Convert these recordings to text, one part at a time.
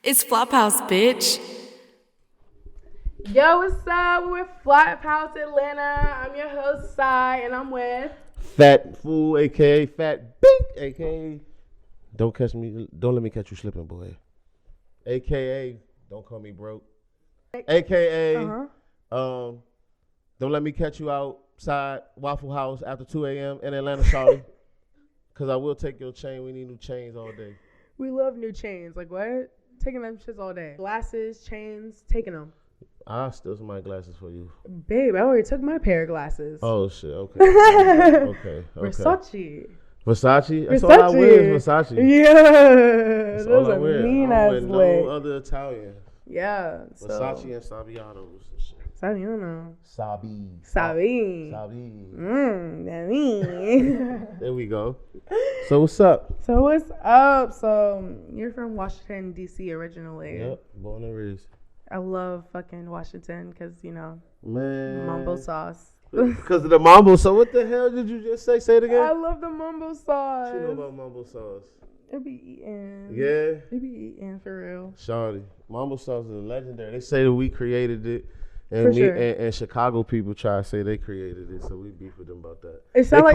It's Flophouse, bitch. Yo, what's up? We're Flophouse Atlanta. I'm your host, Sai, and I'm with Fat Fool, aka Fat Beat, aka Don't let me catch you slipping, boy. AKA Don't call me broke. AKA Don't let me catch you outside Waffle House after 2 a.m. in Atlanta, shawty. Cause I will take your chain. We need new chains all day. We love new chains. Like what? Taking them shits all day. Glasses, chains, taking them. I'll steal some of my glasses for you. Babe, I already took my pair of glasses. Oh shit, okay. Okay. Versace. Versace? That's all I wear is Versace. Yeah. Those are wear. mean I ass don't wear leg. no other Italian. Yeah. Versace and Sabianos and shit. Sabi, you know. Sabi. That mean. There we go. So what's up? So what's up? So you're from Washington, D.C. originally. Yep, born and raised. I love fucking Washington because, you know, Man. mambo sauce. Because of the mambo. So what the hell did you just say? Say it again. I love the mambo sauce. What you know about mambo sauce? It be eating. Yeah. It be eating for real. Shawty. Mambo sauce is legendary. They say that we created it. And For sure. and Chicago people try to say they created it, so we beef with them about that. It sound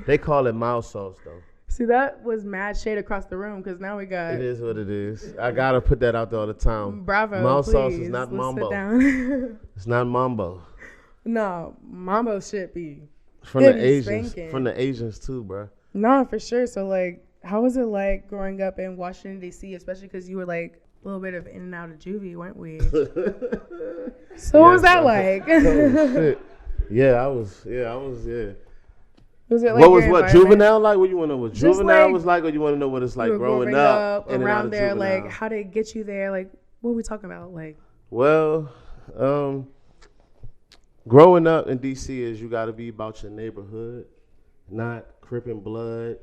They call it mouse sauce though. See, that was mad shade across the room because now we got. It is what it is. I gotta put that out there all the time. Bravo. Mouse sauce please. is not Let's mambo. Sit down. It's not mambo. No, mambo should be. From It the be Asians. spanking. From the Asians too, bro. No, for sure. So, like, how was it like growing up in Washington, D.C., especially because you were like a little bit of in and out of juvie, weren't we? So, what was that like? Oh, shit. I was. Was it like What was your what environment? juvenile like? What you want to know what Just juvenile like was like, or you want to know what it's like You were growing up in and out around of there? juvenile? Like, how did it get you there? Like, what are we talking about? Like, Well, growing up in DC is you got to be about your neighborhood, not Crip and Blood.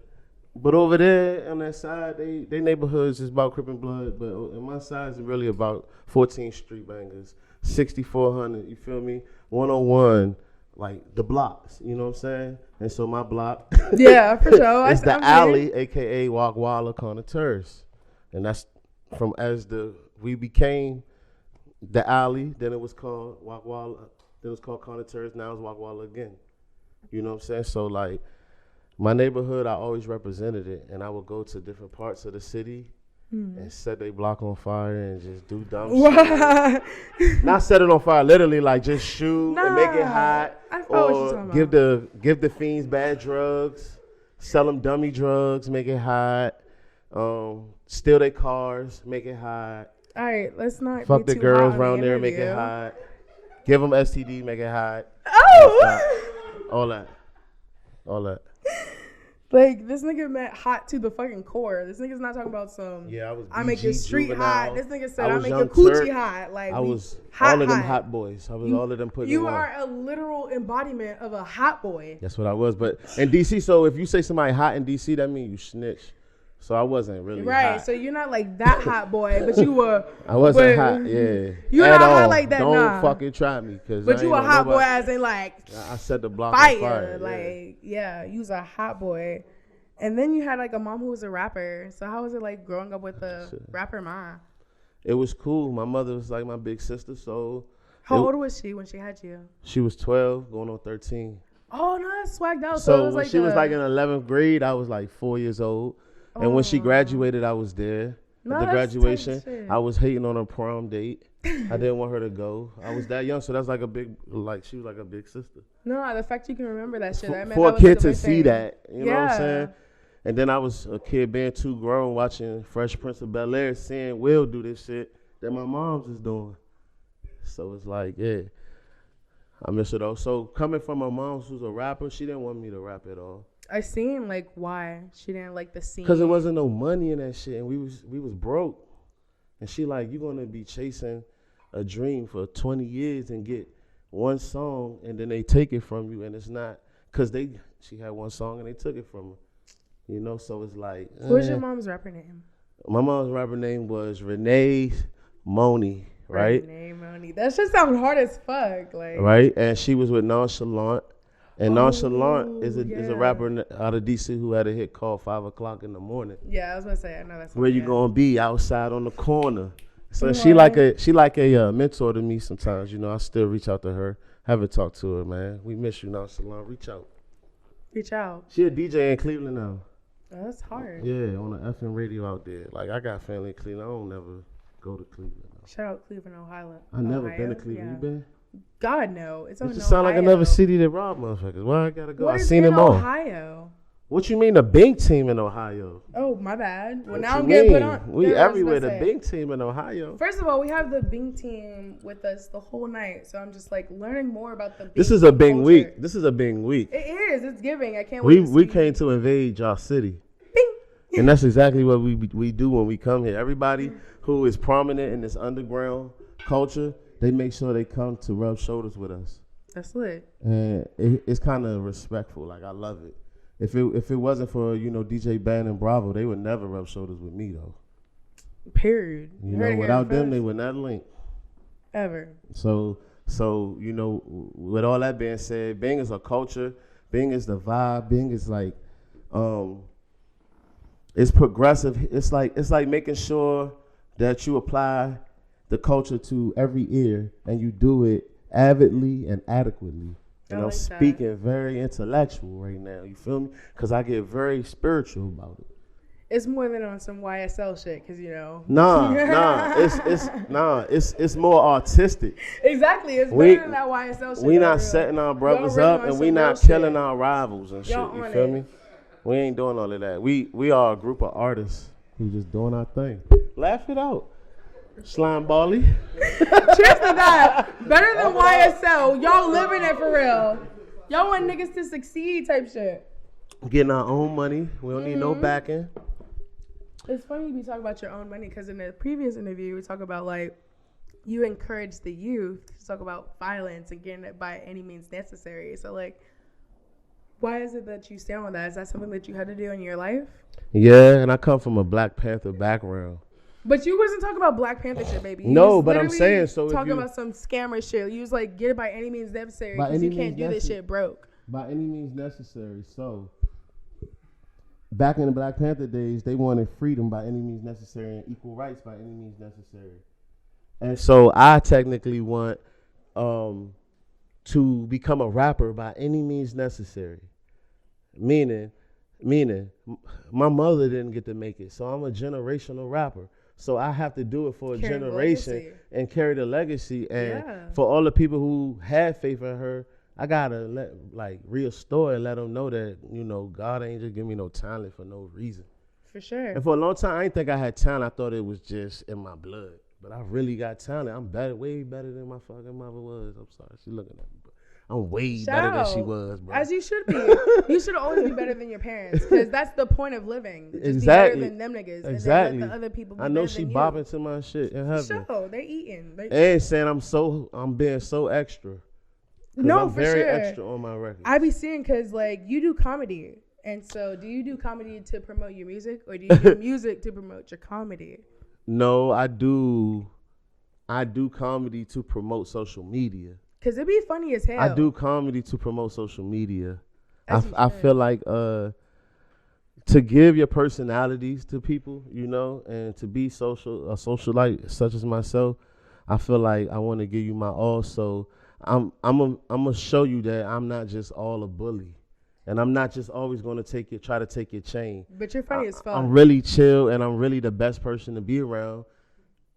But over there on that side, they neighborhoods is about Crip and Blood. But on my side, it's really about 14th Street bangers, 6400. You feel me? 101, like the blocks. You know what I'm saying? And so my block, yeah, for sure. it's the I'm alley, here. aka Walk Walla Connoisseurs, and that's from we became the alley. Then it was called Walk Walla. Then it was called Connoisseurs. Now it's Walk Walla again. You know what I'm saying? So like. My neighborhood, I always represented it, and I would go to different parts of the city and set their block on fire and just do dumb shit. Not set it on fire, literally, like just shoot and make it hot, I know what you're talking or give the fiends bad drugs, sell them dummy drugs, make it hot, steal their cars, make it hot. All right, let's not Fuck be the too girls hot on around the there, make it interview. hot. Give them STD, make it hot. Oh! All that. Like, this nigga meant hot to the fucking core. This nigga's not talking about some. Yeah, I was. I make your BG street juvenile. hot. This nigga said I was make your Young coochie Turk. hot. Like, I was hot, all of them hot boys. I was all of them putting. You in one. are a literal embodiment of a hot boy. That's what I was. But in DC, so if you say somebody hot in DC, that means you snitch. So I wasn't really Right, hot. so you're not like that hot boy, but you were. I wasn't but hot. Yeah. You're At not all. hot like that. Don't nah. fucking try me, cause. But I you ain't a know hot boy nobody. as in like I set the block fire. on fire. Like, yeah, you was a hot boy. And then you had like a mom who was a rapper. So how was it like growing up with a rapper mom? It was cool. My mother was like my big sister, so. How old was she when she had you? She was 12, going on 13. Oh no, that's swagged out. So it was when like she was like in 11th grade, I was like 4 years old. And when she graduated, I was there. No, At the that's tight graduation, shit. I was hating on her prom date. I didn't want her to go. I was that young, so that's like she was like a big sister. No, the fact you can remember that shit. That meant For that a was kid like to big see thing. that, you know what I'm Yeah. saying? And then I was a kid being too grown, watching Fresh Prince of Bel-Air, seeing Will do this shit that my mom's is doing. So it's like, yeah, I miss her though. So coming from my mom who's a rapper, she didn't want me to rap at all. I seen like why she didn't like the scene. Cause there wasn't no money in that shit, and we was broke. And she like, you gonna be chasing a dream for 20 years and get one song, and then they take it from you, and it's not. Cause she had one song and they took it from her. You know, so it's like. What's your mom's rapper name? My mom's rapper name was Renee Money, right? Renee Money. That shit sound hard as fuck. Like. Right, and she was with Nonchalant. And Nonchalant is a yeah. rapper out of DC who had a hit called 5 o'clock in the morning. Yeah, I was gonna say I know that's. Where you gonna be? Outside on the corner. So she like a mentor to me sometimes. You know, I still reach out to her. Haven't talked to her, man. We miss you now, Salon. Reach out. Reach out. She a DJ in Cleveland now. Oh, that's hard. Yeah, on the FM radio out there. Like, I got family in Cleveland. I don't never go to Cleveland. Shout out Cleveland, Ohio. I never been to Cleveland. Yeah. You been? God, no. It's just sound like another city that rob motherfuckers. Why I gotta go? I seen them all. Ohio? What you mean, the big team in Ohio? Oh, my bad. Well, now I'm getting put on. We everywhere, the big team in Ohio. First of all, we have the Bing team with us the whole night. So I'm just like learning more about the Bing This is a Bing week. This is a Bing week. It is. It's giving. I can't wait. We came to invade y'all city. Bing. And that's exactly what we do when we come here. Everybody who is prominent in this underground culture, they make sure they come to rub shoulders with us. That's lit. And it's kind of respectful. Like, I love it. If it wasn't for, you know, DJ Band and Bravo, they would never rub shoulders with me, though. Period. You know, without them, they would not link. Ever. So, you know, with all that being said, Bing is a culture. Bing is the vibe. Bing is like, it's progressive. It's like making sure that you apply the culture to every ear and you do it avidly and adequately. And I'm speaking very intellectual right now. You feel me? Because I get very spiritual about it. It's more than on some YSL shit, because, you know. It's more artistic. Exactly. It's better than that YSL shit. We not setting our brothers up, and we not killing our rivals and shit. You feel me? We ain't doing all of that. We are a group of artists who just doing our thing. Laugh it out. Slime Bally. Cheers to that. Better than YSL. Y'all living it for real. Y'all want niggas to succeed type shit. Getting our own money. We don't need no backing. It's funny you be talking about your own money because in the previous interview we talk about like you encourage the youth to talk about violence and getting it by any means necessary. So like, why is it that you stand on that? Is that something that you had to do in your life? Yeah, and I come from a Black Panther background. But you wasn't talking about Black Panther shit, baby. No, but I'm saying so. Talking about some scammer shit. You was like, get it by any means necessary because you can't do this shit broke. By any means necessary. So, back in the Black Panther days, they wanted freedom by any means necessary and equal rights by any means necessary. And so, I technically want to become a rapper by any means necessary. Meaning, my mother didn't get to make it, so I'm a generational rapper. So I have to do it for a generation and carry the legacy. And for all the people who had faith in her, I gotta restore and let them know that, you know, God ain't just give me no talent for no reason. For sure. And for a long time, I didn't think I had talent. I thought it was just in my blood. But I really got talent. I'm way better than my fucking mother was. I'm sorry, she's looking at me. I'm way better than she was, bro. As you should be. You should always be better than your parents, because that's the point of living. Just exactly. Be better than them niggas. Exactly. And then let the other people be I know better she than bopping to my shit in heaven. Sure, they eating. And saying I'm being so extra. No, I'm for very sure. extra on my record. I be seeing because like you do comedy, and so do you do comedy to promote your music, or do you do music to promote your comedy? No, I do comedy to promote social media. Cause it be funny as hell. I do comedy to promote social media. I feel like to give your personalities to people, you know, and to be a socialite such as myself. I feel like I want to give you my all. So I'm gonna show you that I'm not just all a bully, and I'm not just always gonna try to take your chain. But you're funny as fuck. I'm really chill, and I'm really the best person to be around.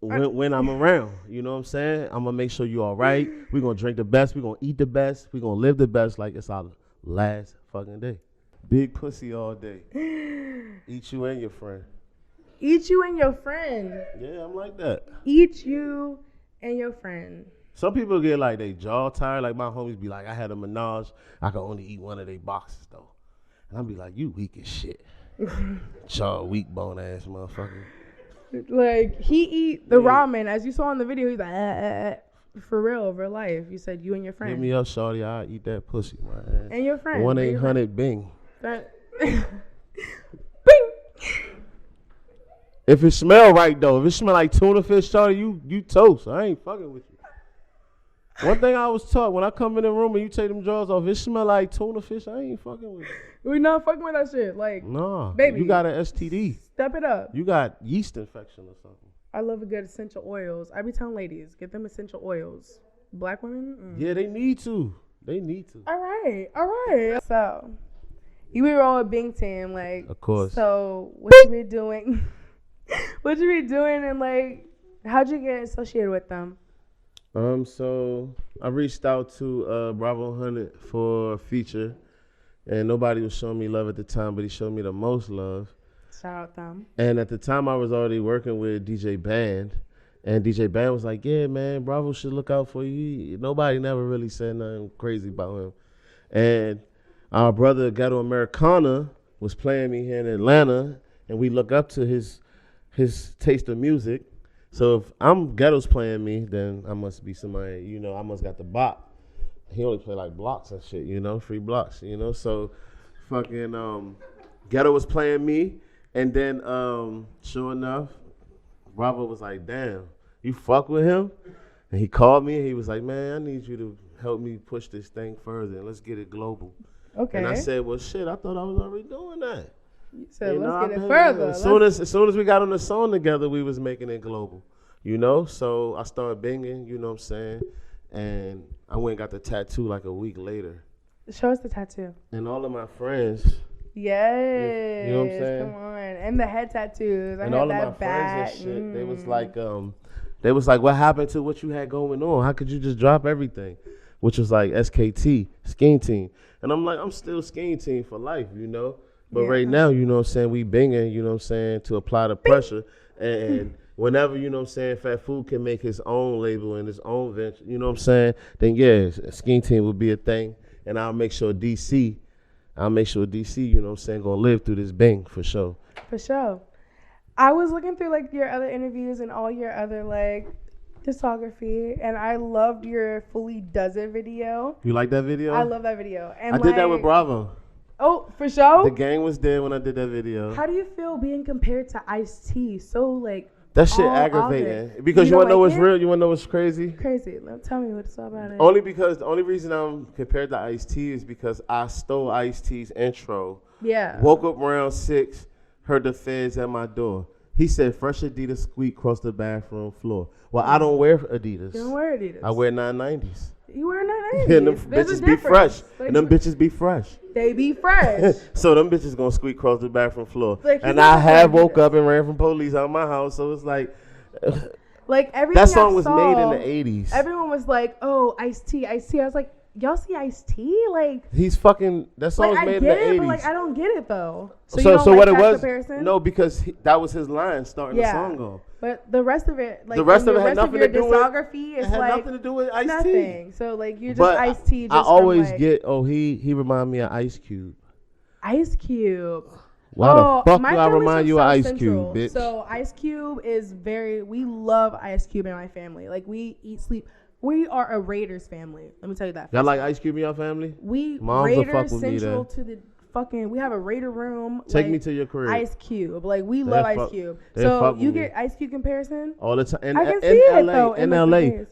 When I'm around, you know what I'm saying? I'm going to make sure you all right. We're going to drink the best. We're going to eat the best. We're going to live the best like it's our last fucking day. Big pussy all day. Eat you and your friend. Eat you and your friend. Yeah, I'm like that. Eat you and your friend. Some people get like they jaw tired. Like my homies be like, I had a menage. I could only eat one of their boxes though. And I'll be like, you weak as shit. Jaw weak bone ass motherfucker. Like, he eat the ramen. As you saw in the video, he's like, for real, real life. You said you and your friend. Hit me up, shawty. I'll eat that pussy, man. And your friend. 1-800-BING. Bing. If it smell right, though. If it smell like tuna fish, shawty, you toast. I ain't fucking with you. One thing I was taught, when I come in the room and you take them drawers off, if it smell like tuna fish, I ain't fucking with you. We not fucking with that shit. Like, nah, baby, you got an STD. Step it up. You got yeast infection or something. I love a good essential oils. I be telling ladies, get them essential oils. Black women? Yeah, they need to. All right. So, you be rolling with Bing Team, like. Of course. So, what you be doing? What you be doing, and like, how'd you get associated with them? So I reached out to Bravo 100 for a feature, and nobody was showing me love at the time, but he showed me the most love. Shout out them. And at the time, I was already working with DJ Band, and DJ Band was like, "Yeah, man, Bravo should look out for you." Nobody never really said nothing crazy about him. And our brother Ghetto Americana was playing me here in Atlanta, and we look up to his taste of music. So if Ghetto's playing me, then I must be somebody, I must got the bop. He only play like blocks and shit, free blocks, So fucking Ghetto was playing me, and then sure enough, Bravo was like, "Damn, you fuck with him?" And he called me and he was like, "Man, I need you to help me push this thing further and let's get it global." Okay. And I said, "Well, shit, I thought I was already doing that." So let's get it further. As soon as we got on the song together, we was making it global, So I started banging, you know what I'm saying, and I went and got the tattoo like a week later. Show us the tattoo. And all of my friends. Yes. You know what I'm saying? Come on. And the head tattoos. And all of my friends and shit, they was like, "What happened to what you had going on? How could you just drop everything?" Which was like SKT, Scheme Team. And I'm like, I'm still Scheme Team for life, But right now, you know what I'm saying, we banging, you know what I'm saying, to apply the pressure. And whenever, you know what I'm saying, Fat Food can make his own label and his own venture, you know what I'm saying, then yeah, Scheme Team will be a thing. And I'll make sure DC, you know what I'm saying, gonna live through this bang for sure. For sure. I was looking through like your other interviews and all your other like discography, and I loved your Fully Does It video. You like that video? I love that video. And I did that with Bravo. Oh, for sure? The gang was there when I did that video. How do you feel being compared to Ice-T? So, like, that shit aggravating. Because you want to know what's real? You want to know what's crazy? Crazy. Tell me what's up about it. The only reason I'm compared to Ice-T is because I stole Ice-T's intro. Yeah. Woke up around 6, heard the feds at my door. He said, "Fresh Adidas squeak across the bathroom floor." Well, I don't wear Adidas. You don't wear Adidas. I wear 990s. You wear 990s. And them bitches be fresh. And them bitches be fresh. They be fresh. So them bitches gonna squeak across the bathroom floor. Like, and I had woke up and ran from police out of my house. So it's like everything that song was made in the 80s. Everyone was like, "Oh, Ice-T, Ice-T." I was like, y'all see Ice-T? Like, he's fucking. That song was made in the 80s. But like, I don't get it though. So you don't what it was? Comparison? No, because that was his line starting the song off. But the rest of it, like, the rest of it had nothing to do with discography. It had nothing to do with Ice-T. Nothing. So like, you're just Ice-T. I always get. Oh, he remind me of Ice Cube. Ice Cube. Why the fuck do I remind you of Ice Cube, bitch? So Ice Cube is we love Ice Cube in my family. Like, we eat, sleep. We are a Raiders family. Let me tell you that. Y'all like Ice Cube in your family? Moms Raiders fuck with central to the fucking. We have a Raider room. Take me to your crib. Ice Cube. Like, we love Ice Cube. So you get Ice Cube comparison all the time. I can see it though. In LA.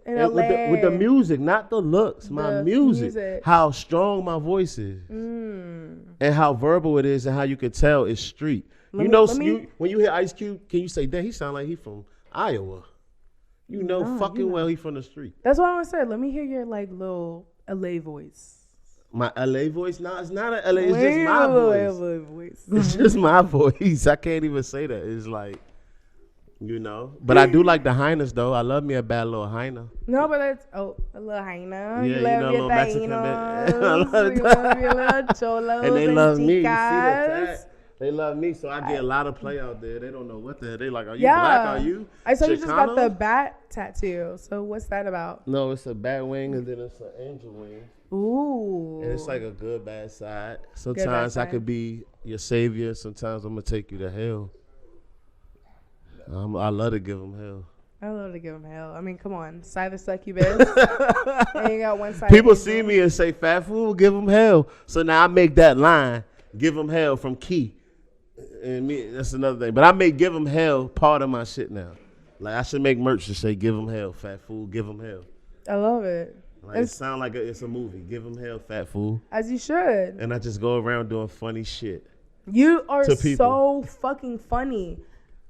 With the music, not the looks. My music. How strong my voice is. And how verbal it is, and how you can tell it's street. When you hear Ice Cube, can you say, "Damn, he sound like he from Iowa"? Well he from the street. That's what I want to say. Let me hear your like little LA voice. My LA voice? No, it's not an LA. It's just my voice. It's just my voice. I can't even say that. It's like, But I do like the hyness though. I love me a bad little hyena. No, but that's a little hyena. Yeah, a little Mexican bit. I love your little cholos and they love me. You see that? They love me, so I get a lot of play out there. They don't know what the hell. They like, "Are you black? Are you?" I saw you just got the bat tattoo. So what's that about? No, it's a bat wing and then it's an angel wing. Ooh. And it's like a good bad side. Sometimes I could be your savior. Sometimes I'm gonna take you to hell. I love to give them hell. I love to give them hell. I mean, come on, side the succubus. And you got one side. People see me and say, "Fat Fool, give them hell." So now I make that line, "Give them hell" from Key. And me, that's another thing. But I may give them hell part of my shit now. Like, I should make merch to say, "Give them hell, Fat Fool, give them hell." I love it. Like, it sound like it's a movie. "Give them hell, Fat Fool." As you should. And I just go around doing funny shit. You are so fucking funny.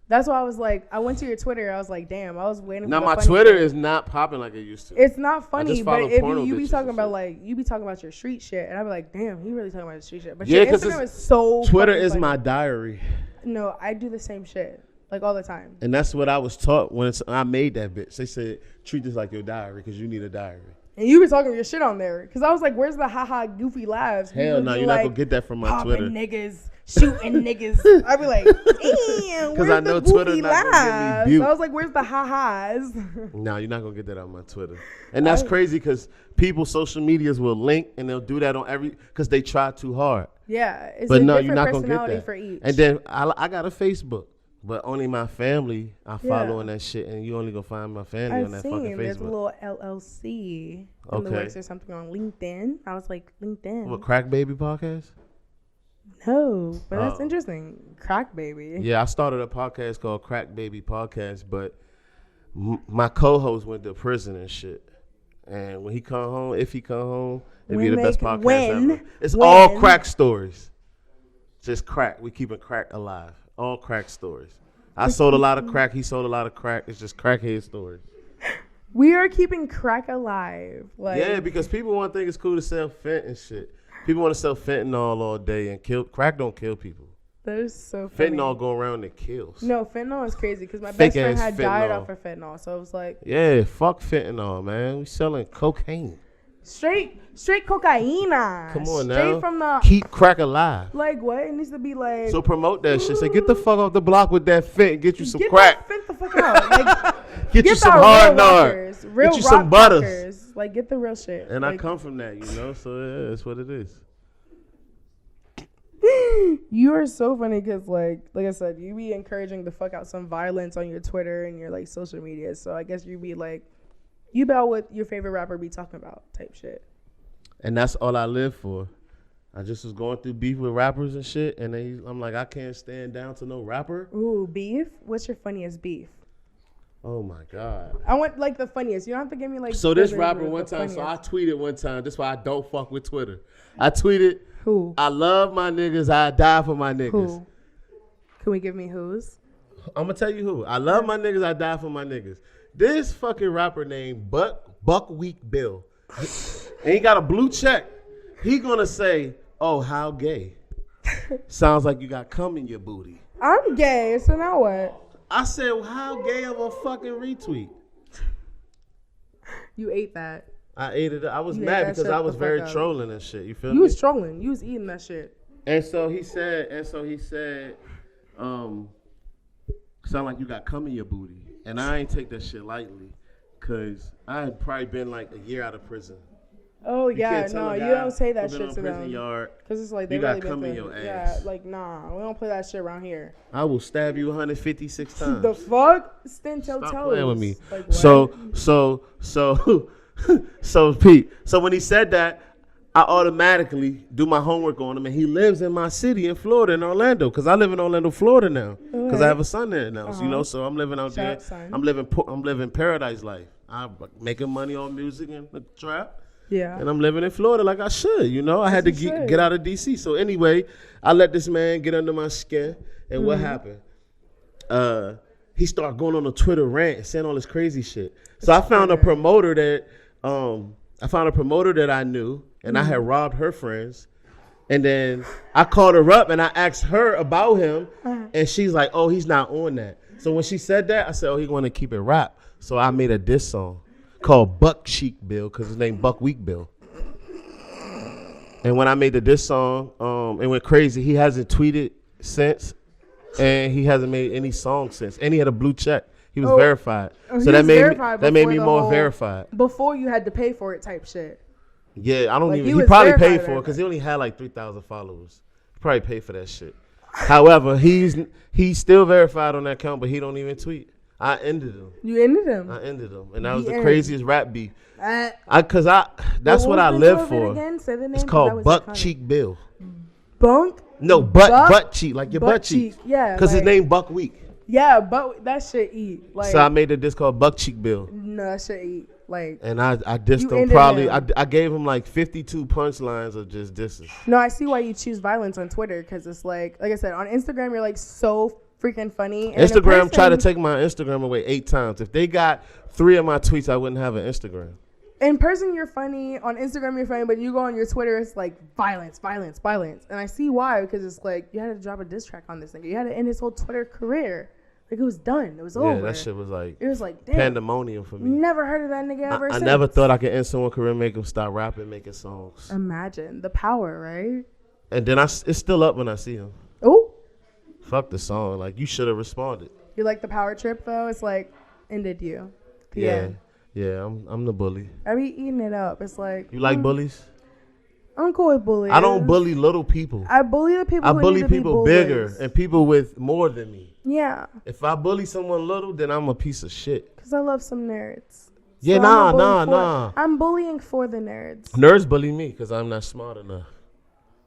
That's why I was like, I went to your Twitter. I was like, damn, I was waiting. Now for my funny Twitter shit. is not popping like it used to. It's not funny, but if you be bitches talking and about shit. like you be talking about your street shit, and I be like, damn, he really talking about his street shit. But Yeah, your 'cause Instagram is so. Twitter fucking is funny. my diary, No, I do the same shit like all the time. and that's what I was taught when I made that bitch. They said treat this like your diary because you need a diary. And you be talking your shit on there, cause I was like, where's the haha goofy laughs? Hell no, you're not gonna get that from my popping Twitter. niggas, shooting niggas. I be like, damn, where's I know the Twitter goofy not gonna give me laughs? view. So I was like, where's the ha-has? No, you're not gonna get that on my Twitter, and that's crazy because people social medias will link and they'll do that on because they try too hard. Yeah, it's But a no, different you're not gonna get personality that. for each. And then I got a Facebook, but only my family I follow Yeah. on that shit, and you only gonna find my family on I've that fucking seen there's a Facebook. little LLC in the Okay. works or something on LinkedIn. I was like, LinkedIn. What, Crack Baby podcast? No, but that's Oh. interesting. Crack baby. Yeah, I started a podcast called Crack Baby Podcast, but my co-host went to prison and shit. And when he come home, if he come home, it'd be the best podcast ever. It's all crack stories. Just crack. We keeping crack alive. All crack stories. I sold a lot of crack. He sold a lot of crack. It's just crackhead stories. We are keeping crack alive. Like, Yeah, because people want to think it's cool to sell fent and shit. People want to sell fentanyl all day and kill. Crack don't kill people. that is so funny. Fentanyl go around and kills. No, fentanyl is crazy because my Fake best friend ass had died fentanyl. off of fentanyl. So I was like, Yeah, fuck fentanyl, man. We selling cocaine. straight cocaina. Come on straight now. from the Keep crack alive. like what? It needs to be like So promote that shit. Say, get the fuck off the block with that fent. Get you some get crack. that fent the fuck out. Like Get you get some the hard real nard. rockers, real Get you some rock butters. rockers. Like get the real shit. And I Like, come from that, you know. So yeah, that's what it is. you are so funny because like I said, you be encouraging the fuck out some violence on your Twitter and your like social media. So I guess you be like, you about what your favorite rapper be talking about type shit. And that's all I live for. I just was going through beef with rappers and shit, and I'm like, I can't stand down to no rapper. Ooh, beef. What's your funniest beef? Oh my god. I want like the funniest. You don't have to give me like. So this the rapper the one time, so I funniest. tweeted one time. That's why I don't fuck with Twitter. I tweeted, Who? I love my niggas, I die for my niggas. Who? Can we give me who's? I'm gonna tell you who. I love my niggas, I die for my niggas. This fucking rapper named Buckwheat Bill. And he got a blue check. He gonna say, oh, how gay. Sounds like you got cum in your booty. I'm gay, so now what? I said, well, how gay of a fucking retweet? You ate that. I ate it. I was You ate mad that because shit I was the very fuck up. trolling and shit. You feel You me? was trolling. You was eating that shit. And so he said, sound like you got cum in your booty. And I ain't take that shit lightly because I had probably been like a year out of prison. Oh You yeah, can't tell no, a you guy don't say that who been shit on to prison them. yard, Cause it's like they you really got cum been in through. your Yeah, ass. like nah, we don't play that shit around here. I will stab you 156 times. The fuck? Stand toe Stop toes. playing with me. Like, what? So Pete. So when he said that, I automatically do my homework on him, and he lives in my city in Florida, in Orlando, because I live in Orlando, Florida now, because Okay. I have a son there now. So, you know, so I'm living out Shout there. out, son. I'm living paradise life. I'm making money on music and the trap. Yeah. And I'm living in Florida like I should, you know. I had to As you should. get out of D.C. So anyway, I let this man get under my skin. And what happened? He started going on a Twitter rant and saying all this crazy shit. So I found a promoter that I knew, and I had robbed her friends. And then I called her up and I asked her about him, and she's like, "Oh, he's not on that." So when she said that, I said, "Oh, he want to keep it rap." So I made a diss song called Buck Cheek Bill because his name Buckwheat Bill. And when I made the diss song, it went crazy. He hasn't tweeted since, and he hasn't made any songs since. And he had a blue check. He was verified. Oh, So he that was made verified me before the more whole- verified. Before you had to pay for it type shit. Yeah, I don't Like, even. he He was probably verified paid at for it that. because he only had like 3,000 followers. He probably paid for that shit. However, he's still verified on that account, but he don't even tweet. I ended him. You ended him. And that was the end. craziest rap beef. What That's was what I the live name of it for. again? Say the name, It's 'cause that called was Buck iconic. Cheek Bill. Bunk. No, butt cheek, like your butt cheek. Yeah. Because his like- name Buckwheat. Yeah, but that shit eat. Like So I made a disc called Buck Cheek Bill. no, that shit eat. Like And I dissed You him ended probably. him. I gave him like 52 punchlines of just disses. no, I see why you choose violence on Twitter because it's like I said, on Instagram you're like so freaking funny. And Instagram tried to take my Instagram away 8 times. If they got 3 of my tweets, I wouldn't have an Instagram. In person, you're funny. On Instagram, you're funny. But you go on your Twitter, it's like violence, violence, violence. And I see why, because it's like you had to drop a diss track on this nigga. You had to end his whole Twitter career. Like, it was done. It was over. Yeah, that shit was like, it was like, damn, pandemonium for me. Never heard of that nigga ever since. I never thought I could end someone's career, make him stop rapping, making songs. Imagine the power, right? And then it's still up when I see him. Oh, fuck the song. Like, you should have responded. You like the power trip though? It's like ended you. Yeah. Yeah, I'm the bully. I be eating it up. It's like, you like bullies? I'm cool with bullies. I don't bully little people. I bully the people. I bully people bigger and people with more than me. Yeah. If I bully someone little, then I'm a piece of shit. Cause I love some nerds. Yeah, so nah. I'm bullying for the nerds. Nerds bully me because I'm not smart enough.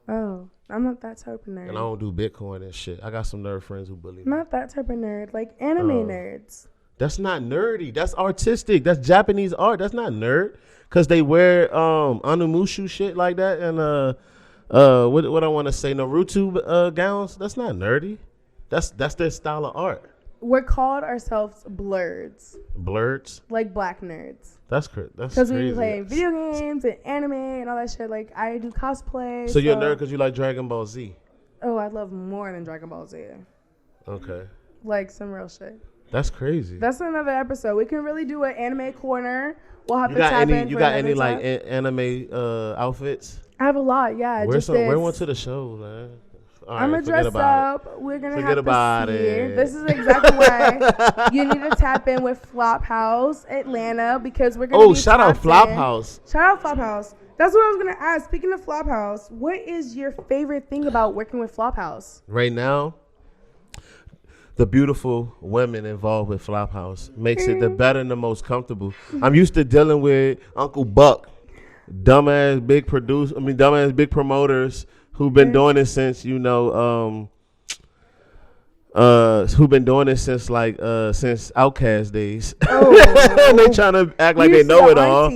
Oh, I'm not that type of nerd. And I don't do Bitcoin and shit. I got some nerd friends who bully me. Not that type of nerd, like anime nerds. That's not nerdy. That's artistic. That's Japanese art. That's not nerd. Cause they wear Anumushu shit like that and what I want to say, Naruto gowns. That's not nerdy. That's their style of art. We're called ourselves blurds. Blurds? Like black nerds. That's crazy. Because we play video games and anime and all that shit. Like, I do cosplay. So you're a nerd because you like Dragon Ball Z? Oh, I love more than Dragon Ball Z. Okay. Like, some real shit. That's crazy. That's another episode. We can really do an anime corner. We'll have to tap in. You got any like anime outfits? I have a lot, yeah. Wear one to the show, man. I'm gonna dress up. We're gonna have to see. This is exactly why you need to tap in with Flophouse Atlanta because we're gonna. Shout out Flophouse. Shout out Flophouse. That's what I was gonna ask. Speaking of Flophouse, what is your favorite thing about working with Flophouse? Right now, the beautiful women involved with Flophouse makes it the better and the most comfortable. I'm used to dealing with Uncle Buck, dumbass big promoters who've been doing it since, who've been doing it since since Outkast days. And they trying to act like they know it all.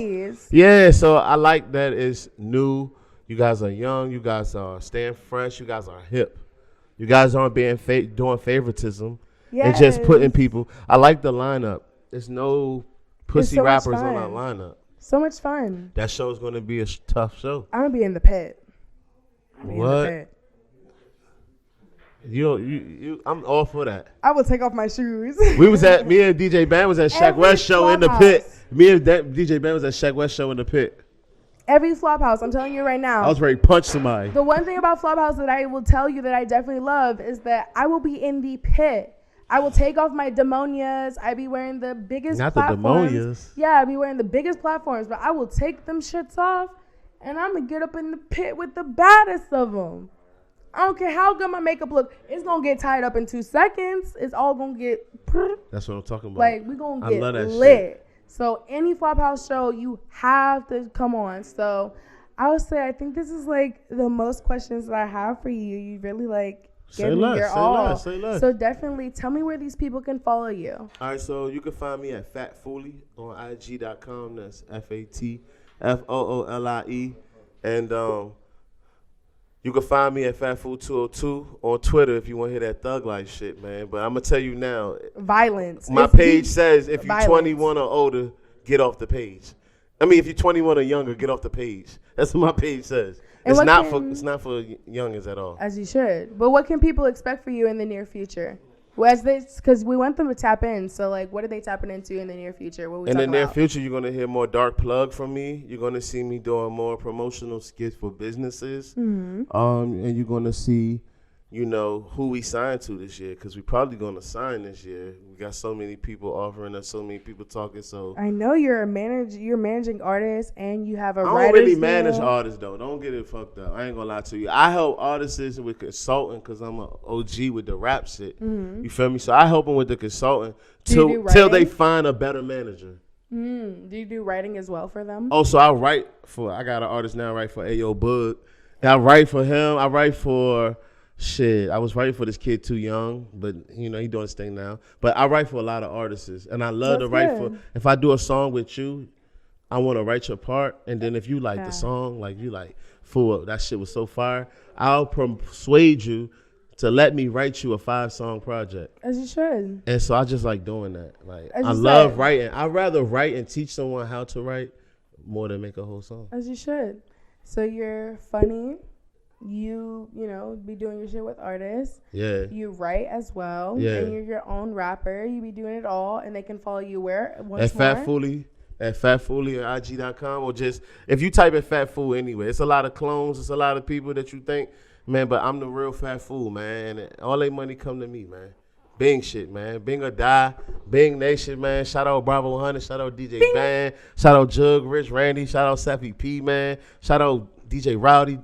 Yeah, so I like that it's new. You guys are young. You guys are staying fresh. You guys are hip. You guys aren't being doing favoritism and just putting people. I like the lineup. There's no pussy rappers on our lineup. So much fun. That show's going to be a tough show. I'm going to be in the pit. What? I'm all for that. I will take off my shoes. Me and DJ Bam was at Shaq West show in the pit. Me and DJ Bam was at Shaq West show in the pit. Every Flophouse, I'm telling you right now. I was ready to punch somebody. The one thing about Flophouse that I will tell you that I definitely love is that I will be in the pit. I will take off my demonias. I be wearing the biggest platforms. Not the demonias. Yeah, I be wearing the biggest platforms, but I will take them shits off. And I'm going to get up in the pit with the baddest of them. I don't care how good my makeup look. It's going to get tied up in 2 seconds. It's all going to get... That's what I'm talking about. Like, we're going to get lit. Shit. So, any Flophouse show, you have to come on. So, I would say I think this is, like, the most questions that I have for you. You really, like, give me your all. Say less. So, definitely tell me where these people can follow you. All right, so you can find me at Fat Foolie on IG.com. That's FATFOOLIE. And you can find me at FatFool202 on Twitter if you want to hear that thug life shit, man. But I'm going to tell you now. Violence. My page says if you're 21 or older, get off the page. I mean, if you're 21 or younger, get off the page. That's what my page says. It's not for youngins at all. As you should. But what can people expect for you in the near future? Well, because we want them to tap in. So, like, what are they tapping into in the near future? What in the near future, you're going to hear more dark plug from me. You're going to see me doing more promotional skits for businesses. Mm-hmm. And you're going to see, who we signed to this year. Because we're probably going to sign this year. We got so many people offering us, so many people talking. So I know you're managing artists and you have a writer's I don't really manage artists, though. Don't get it fucked up. I ain't going to lie to you. I help artists with consulting because I'm an OG with the rap shit. Mm-hmm. You feel me? So I help them with the consulting till they find a better manager. Do you do writing as well for them? Oh, so I got an artist now, I write for Ayo Bud. I write for him. I write for... Shit, I was writing for this kid Too Young, but he doing his thing now. But I write for a lot of artists, and I love to write for. If I do a song with you, I want to write your part, and then if you like the song, like you like, fool, that shit was so fire, I'll persuade you to let me write you a 5-song project. As you should. And so I just like doing that. Like As I you love said. writing. I'd rather write and teach someone how to write more than make a whole song. As you should. So you're funny. You know, be doing your shit with artists. Yeah. You write as well. Yeah. And you're your own rapper. You be doing it all. And they can follow you where? At Fat Foolie at IG.com, or just if you type in Fat Fool anyway. It's a lot of clones. It's a lot of people that you think, man, but I'm the real Fat Fool, man. And all their money come to me, man. Bing shit, man. Bing or die. Bing Nation, man. Shout out Bravo 100. Shout out DJ Bing. Band. Shout out Jug, Rich, Randy. Shout out Sappy P, man. Shout out DJ Rowdy.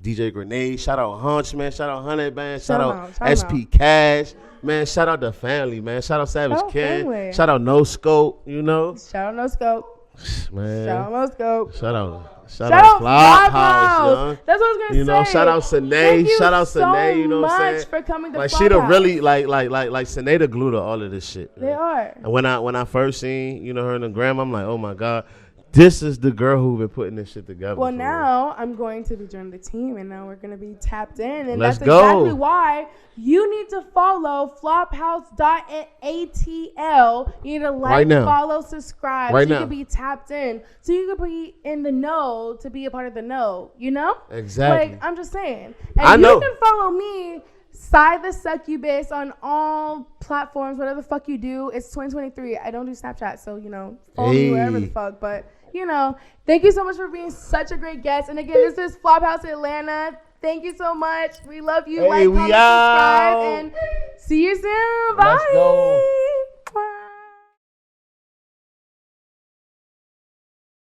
DJ Grenade. Shout out Hunch, man. Shout out 100 Band. Shout out SP Cash. Man, shout out the family, man. Shout out Savage Ken. Family. Shout out No Scope, you know. Shout out No Scope. Man. Shout out No Scope. Shout out Shout out Flophouse, young. That's what I was gonna say. You know, shout out Sine. Thank you Shout out so Sine, you know what I'm much saying? for coming to like Flophouse. she the really like Sine the glue to all of this shit. They man. are. And when I first seen, you know, her in the gram, I'm like, oh my God, this is the girl who been putting this shit together. Well, for now I'm going to be joining the team, and now we're going to be tapped in. And Let's that's go. exactly why you need to follow flophouse.atl. You need to like, Right now. follow, subscribe, Right so you now. can be tapped in. So you can be in the know to be a part of the know, you know? Exactly. Like, I'm just saying. And I know. you can follow me, Psy the Succubus, on all platforms, whatever the fuck you do. It's 2023. I don't do Snapchat, so, you know, follow me wherever the fuck. But, you know, thank you so much for being such a great guest. And again, this is Flophouse Atlanta. Thank you so much. We love you. Hey, Like, we comment, out. subscribe, and see you soon. Bye. Let's go.